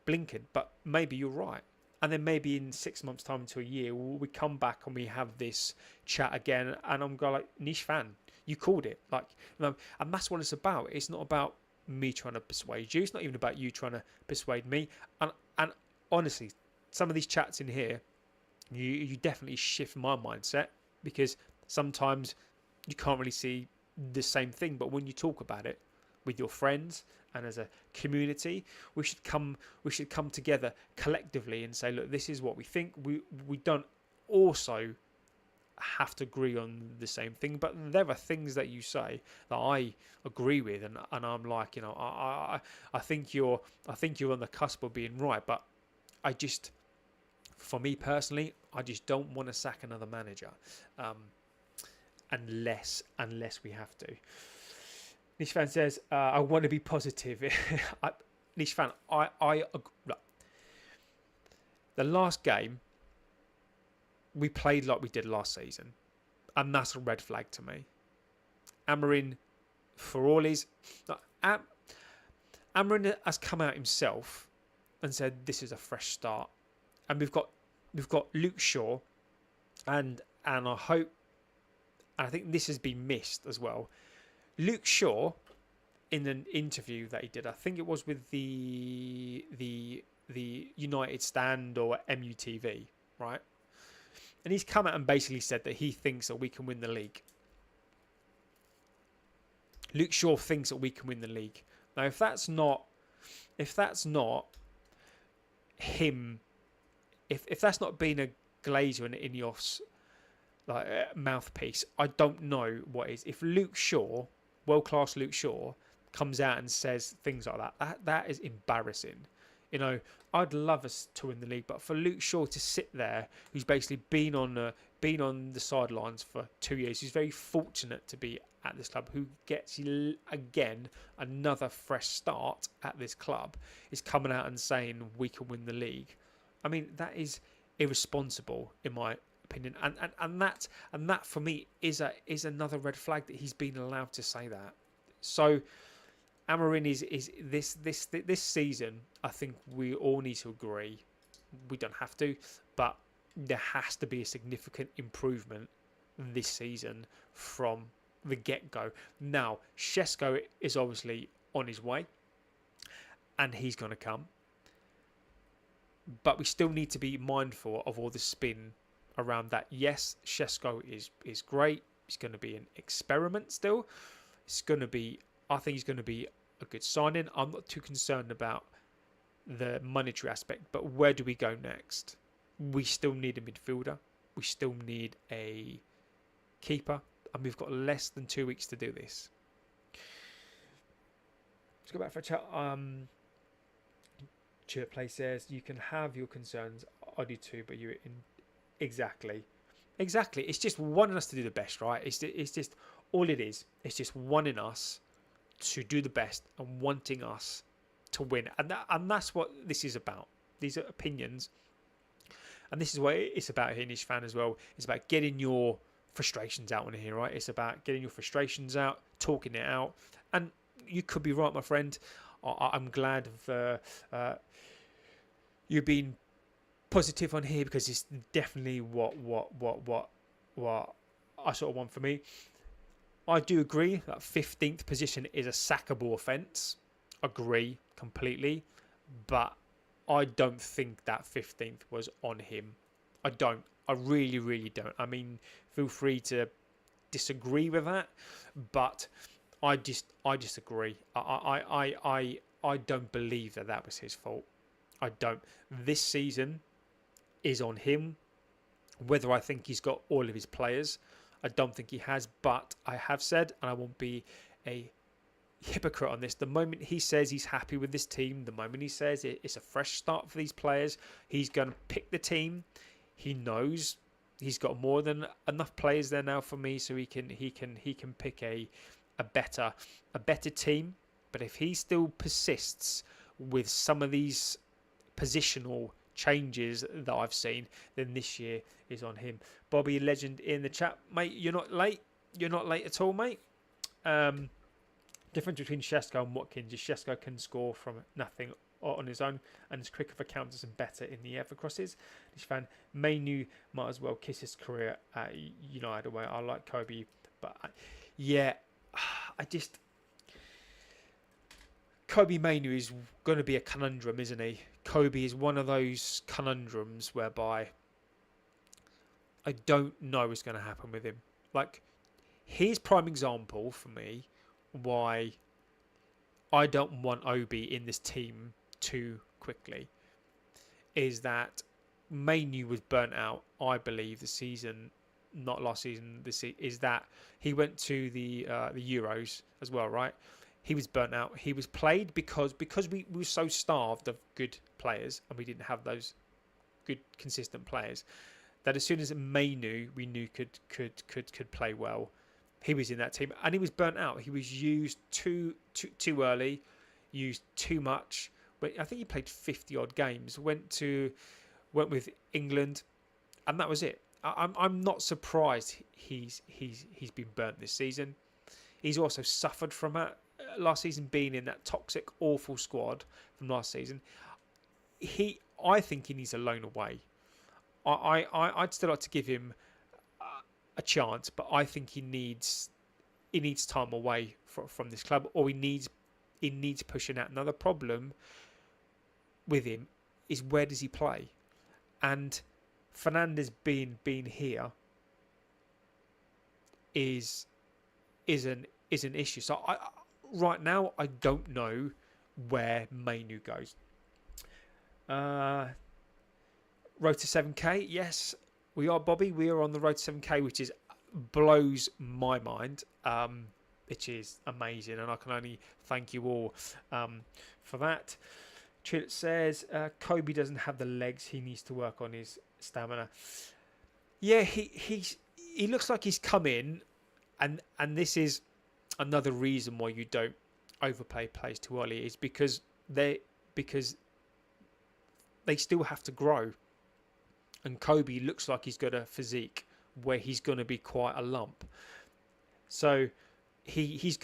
blinkered, but maybe you're right. And then maybe in 6 months' time to a year, we come back and we have this chat again, and I'm going like, Nish fan, you called it. Like, and that's what it's about. It's not about me trying to persuade you. It's not even about you trying to persuade me. And honestly, some of these chats in here, you definitely shift my mindset, because sometimes you can't really see the same thing, but when you talk about it with your friends and as a community, we should come together collectively and say, look, this is what we think. We don't also have to agree on the same thing, but there are things that you say that I agree with, and I'm like, I think you're on the cusp of being right, but I just, for me personally, I just don't want to sack another manager, unless we have to. Nish fan says, I want to be positive. Nish fan, look, the last game we played like we did last season, and that's a red flag to me. Amarin, for all his, Amarin has come out himself and said this is a fresh start, and we've got Luke Shaw, and I hope, and I think this has been missed as well. Luke Shaw, in an interview that he did, I think it was with the United Stand or MUTV, right? And he's come out and basically said that he thinks that we can win the league. Luke Shaw thinks that we can win the league. Now, if that's not him, if that's not being a Glazer and Ineos mouthpiece, I don't know what is. If Luke Shaw, world-class Luke Shaw, comes out and says things like that is embarrassing. I'd love us to win the league, but for Luke Shaw to sit there, who's basically been on the sidelines for 2 years, who's very fortunate to be at this club, who gets again another fresh start at this club, is coming out and saying we can win the league. I mean, that is irresponsible in my opinion, and that for me is another red flag that he's been allowed to say that. So Amarin is this season, I think we all need to agree, we don't have to, but there has to be a significant improvement this season from the get-go. Now, Sesko is obviously on his way, and he's going to come, but we still need to be mindful of all the spin around that. Yes, Sesko is great. It's going to be an experiment still. I think he's going to be a good signing. I'm not too concerned about the monetary aspect, but where do we go next? We still need a midfielder. We still need a keeper, and we've got less than 2 weeks to do this. Let's go back for a chat. Chirp Play says, you can have your concerns. I do too, but you're in. Exactly. It's just wanting us to do the best, right? It's just all it is. It's just wanting us to do the best and wanting us to win, and that's what this is about. These are opinions, and this is what it's about here, Nish fan, as well. It's about getting your frustrations out on here, right? It's about getting your frustrations out, talking it out, and you could be right, my friend. I'm glad you've been positive on here, because it's definitely what what I sort of want for me. I do agree that 15th position is a sackable offence. Agree completely. But I don't think that 15th was on him. I don't. I really, really don't. I mean, feel free to disagree with that, but I disagree. I don't believe that that was his fault. I don't. This season is on him. Whether I think he's got all of his players, I don't think he has. But I have said, and I won't be a hypocrite on this. The moment he says he's happy with this team, the moment he says it's a fresh start for these players, he's going to pick the team. He knows he's got more than enough players there now for me, so he can pick a better team. But if he still persists with some of these positional changes that I've seen, then this year is on him. Bobby Legend in the chat, mate. You're not late. You're not late at all, mate. Difference between Sesko and Watkins is Sesko can score from nothing on his own and is quicker for counters and better in the air for crosses. This fan Mainu might as well kiss his career at United away. I like Kobe, but I just Kobe Mainu is going to be a conundrum, isn't he? Kobe is one of those conundrums whereby I don't know what's going to happen with him. Like, his prime example for me why I don't want Obi in this team too quickly is that Mainu was burnt out, I believe, the season, not last season, is that he went to the Euros as well, right? He was burnt out. He was played because we were so starved of good players and we didn't have those good, consistent players that as soon as Mainu we knew could play well, he was in that team and he was burnt out. He was used too early, used too much. I think he played 50 odd games. Went with England, and that was it. I'm not surprised he's been burnt this season. He's also suffered from that last season, being in that toxic, awful squad from last season. I think he needs a loan away. I'd still like to give him a chance, but I think he needs time away from this club, or he needs pushing out. Another problem with him is, where does he play? And Fernandes being here is an issue. So right now I don't know where Mainu goes. Road to 7K, yes, we are, Bobby. We are on the road to 7K, which blows my mind, which is amazing, and I can only thank you all for that. Chillet says Kobe doesn't have the legs. He needs to work on his stamina. Yeah, he looks like he's come in, and this is another reason why you don't overplay players too early, is because they still have to grow. And Kobe looks like he's got a physique where he's going to be quite a lump. So his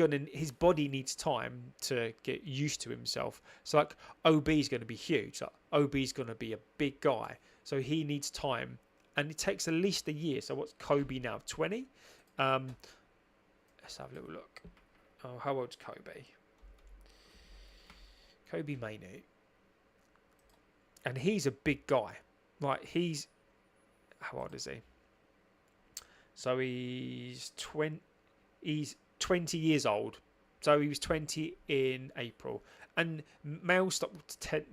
body needs time to get used to himself. So like OB is going to be huge. Like OB is going to be a big guy. So he needs time, and it takes at least a year. So what's Kobe now? 20? Let's have a little look. Oh, how old's Kobe? Kobe Mainu. And he's a big guy. Like, how old is he? So he's 20 years old. So he was 20 in April. And males stop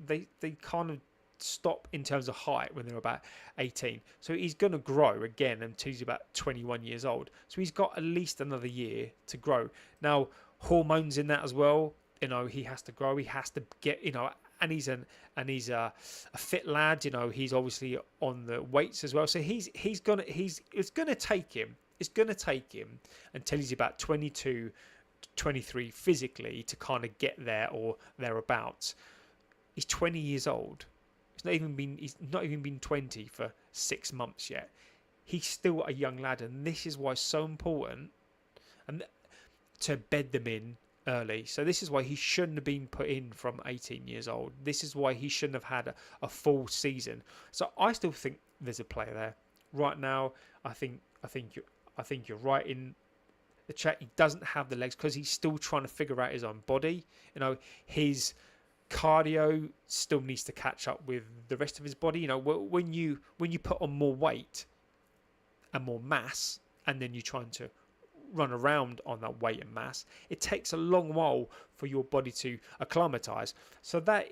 they kind of stop in terms of height when they're about 18. So he's going to grow again until he's about 21 years old. So he's got at least another year to grow. Now, hormones in that as well. He has to grow. He has to get, and he's a fit lad. He's obviously on the weights as well. So it's gonna take him until he's about 22, 23 physically to kind of get there or thereabouts. He's 20 years old. He's not even been 20 for 6 months yet. He's still a young lad, and this is why it's so important and to bed them in early. So this is why he shouldn't have been put in from 18 years old. This is why he shouldn't have had a full season. So I still think there's a player there. Right now, I think I think you're right in the chat. He doesn't have the legs because he's still trying to figure out his own body. You know, his cardio still needs to catch up with the rest of his body. You know, when you put on more weight and more mass, and then you're trying to run around on that weight and mass, it takes a long while for your body to acclimatize. So that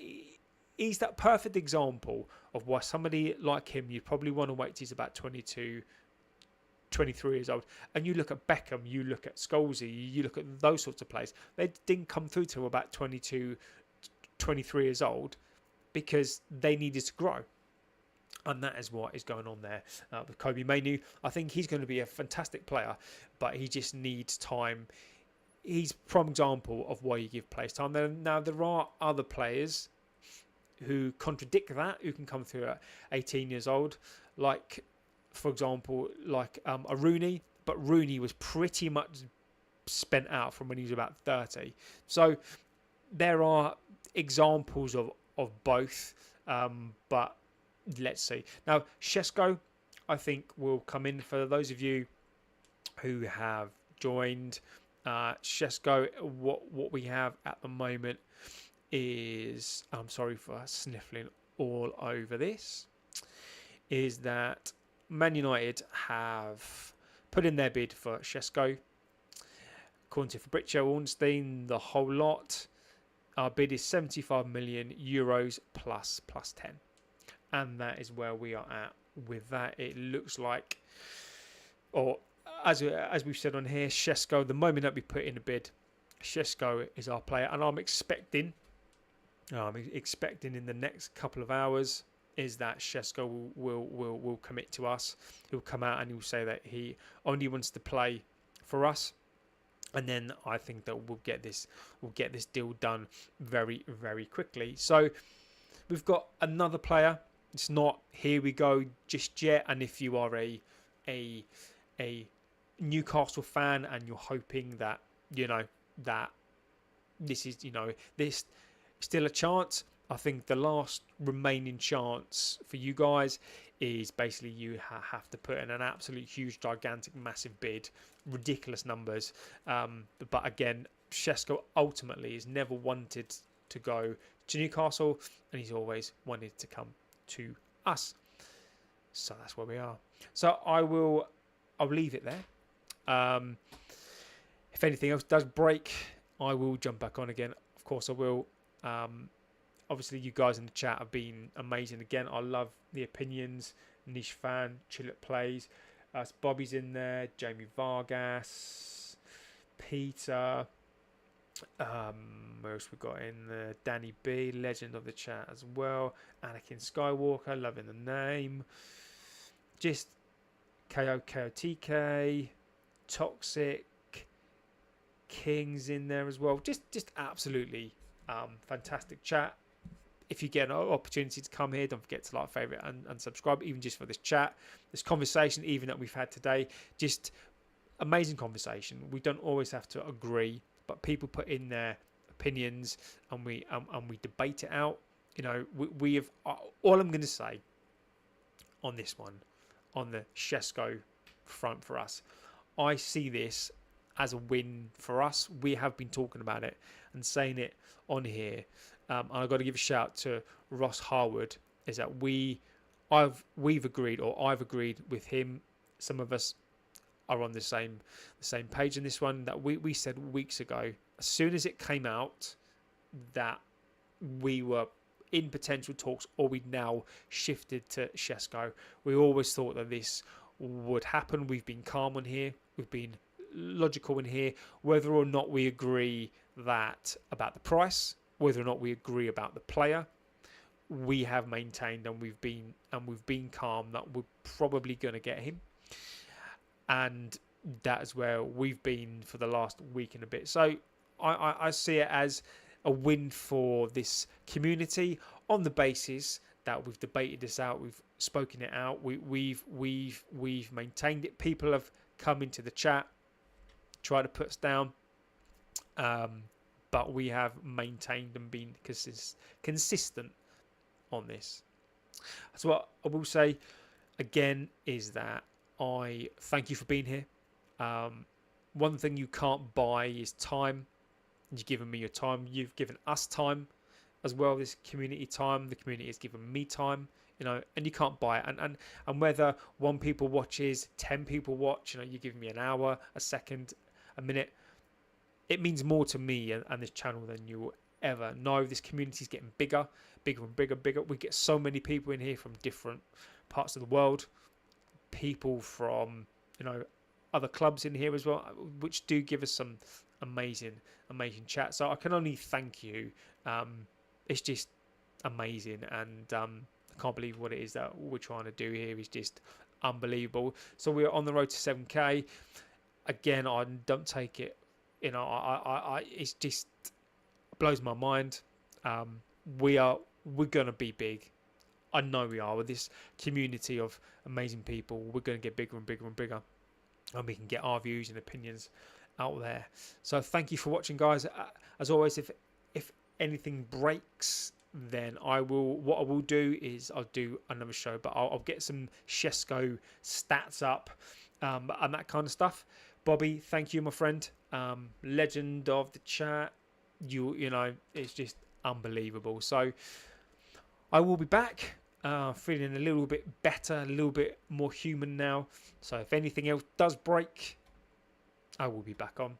he's that perfect example of why somebody like him, you probably want to wait till he's about 22, 23 years old. And you look at Beckham, you look at Scholesy, you look at those sorts of players, they didn't come through till about 22, 23 years old because they needed to grow. And that is what is going on there with Kobe Mainoo. I think he's going to be a fantastic player, but he just needs time. He's a prime example of why you give players time. Now, there are other players who contradict that, who can come through at 18 years old, like, for example, like a Rooney. But Rooney was pretty much spent out from when he was about 30. So there are examples of both, but let's see. Now, Sesko, I think, will come in. For those of you who have joined, Sesko, what we have at the moment is, I'm sorry for sniffling all over this, is that Man United have put in their bid for Sesko. According to Fabrizio Ornstein, the whole lot, our bid is 75 million euros plus 10. And that is where we are at with that. It looks like, or as we've said on here, Sesko, the moment that we put in a bid, Sesko is our player. And I'm expecting in the next couple of hours is that Sesko will commit to us. He'll come out and he'll say that he only wants to play for us. And then I think that we'll get this deal done very, very quickly. So we've got another player. It's not here we go just yet. And if you are a Newcastle fan and you're hoping that, you know, that this is, you know, this still a chance, I think the last remaining chance for you guys is basically you have to put in an absolute huge, gigantic, massive bid, ridiculous numbers. But again, Sesko ultimately has never wanted to go to Newcastle, and he's always wanted to come to us. So that's where we are. So I'll leave it there. If anything else does break, I will jump back on again. Of course I will. Obviously you guys in the chat have been amazing again. I love the opinions. Niche fan, Chillet Plays, Bobby's in there, Jamie Vargas, Peter, where else we got in there? Danny B, legend of the chat as well. Anakin Skywalker, loving the name. Just KOTK, Toxic, King's in there as well. Just absolutely fantastic chat. If you get an opportunity to come here, don't forget to like, favourite and subscribe, even just for this chat, this conversation even that we've had today. Just amazing conversation. We don't always have to agree, but people put in their opinions and we debate it out. You know, we have, all I'm going to say on this one, on the Sesko front for us, I see this as a win for us. We have been talking about it and saying it on here. And I've got to give a shout to Ross Harwood, is that we've agreed, or I've agreed with him. Some of us are on the same page in this one, that we said weeks ago, as soon as it came out that we were in potential talks, or we'd now shifted to Sesko. We always thought that this would happen. We've been calm on here. We've been logical in here. Whether or not we agree that about the price, whether or not we agree about the player, we have maintained and we've been calm that we're probably going to get him, and that is where we've been for the last week and a bit. So I see it as a win for this community, on the basis that we've debated this out, we've spoken it out, we've maintained it. People have come into the chat, tried to put us down, but we have maintained and been consistent on this. So what I will say again is that I thank you for being here. One thing you can't buy is time. You've given me your time. You've given us time as well. This community time. The community has given me time. And you can't buy it. And whether 1 people watches, 10 people watch, you're giving me an hour, a second, a minute. It means more to me and this channel than you will ever know. This community is getting bigger, bigger and bigger, bigger. We get so many people in here from different parts of the world. People from other clubs in here as well, which do give us some amazing chat. So I can only thank you. It's just amazing, and I can't believe what it is that we're trying to do here is just unbelievable. So we're on the road to 7k. Again, I don't take it. It's just blows my mind. We're gonna be big. I know we are. With this community of amazing people, we're going to get bigger and bigger and bigger, and we can get our views and opinions out there. So thank you for watching, guys. As always, if anything breaks, then what I will do is I'll do another show, but I'll get some Sesko stats up and that kind of stuff. Bobby, thank you, my friend. Legend of the chat. It's just unbelievable. So I will be back, feeling a little bit better, a little bit more human now. So if anything else does break, I will be back on.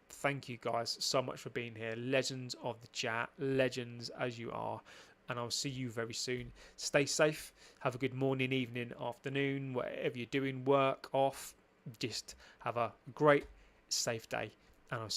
Thank you guys so much for being here. Legends of the chat, legends as you are. And I'll see you very soon. Stay safe. Have a good morning, evening, afternoon, whatever you're doing, work, off. Just have a great, safe day. And I'll